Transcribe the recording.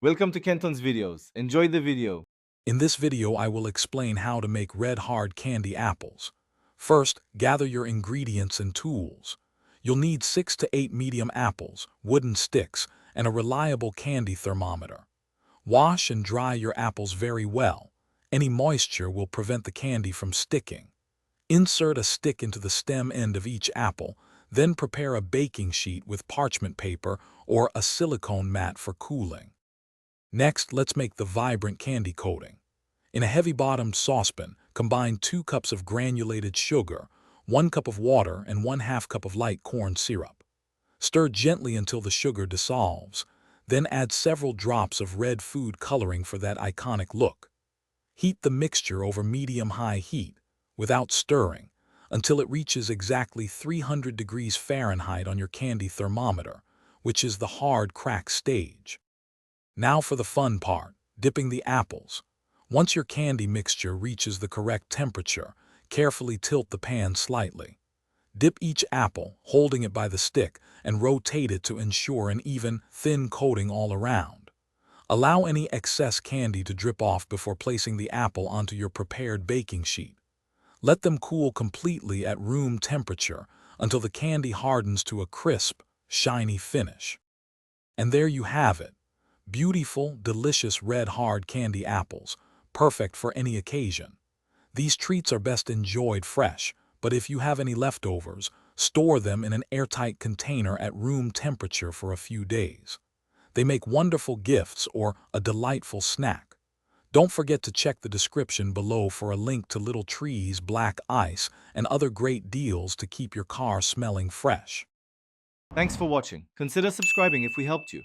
Welcome to Kenton's videos. Enjoy the video. In this video, I will explain how to make red hard candy apples. First, gather your ingredients and tools. You'll need 6 to 8 medium apples, wooden sticks, and a reliable candy thermometer. Wash and dry your apples very well. Any moisture will prevent the candy from sticking. Insert a stick into the stem end of each apple, then prepare a baking sheet with parchment paper or a silicone mat for cooling. Next, let's make the vibrant candy coating. In a heavy-bottomed saucepan, combine 2 cups of granulated sugar, 1 cup of water, and 1/2 cup of light corn syrup. Stir gently until the sugar dissolves, then add several drops of red food coloring for that iconic look. Heat the mixture over medium-high heat, without stirring, until it reaches exactly 300 degrees Fahrenheit on your candy thermometer, which is the hard crack stage. Now for the fun part, dipping the apples. Once your candy mixture reaches the correct temperature, carefully tilt the pan slightly. Dip each apple, holding it by the stick, and rotate it to ensure an even, thin coating all around. Allow any excess candy to drip off before placing the apple onto your prepared baking sheet. Let them cool completely at room temperature until the candy hardens to a crisp, shiny finish. And there you have it. Beautiful, delicious red hard candy apples, perfect for any occasion. These treats are best enjoyed fresh, but if you have any leftovers, store them in an airtight container at room temperature for a few days. They make wonderful gifts or a delightful snack. Don't forget to check the description below for a link to little trees, black ice, and other great deals to keep your car smelling fresh. Thanks for watching. Consider subscribing if we helped you.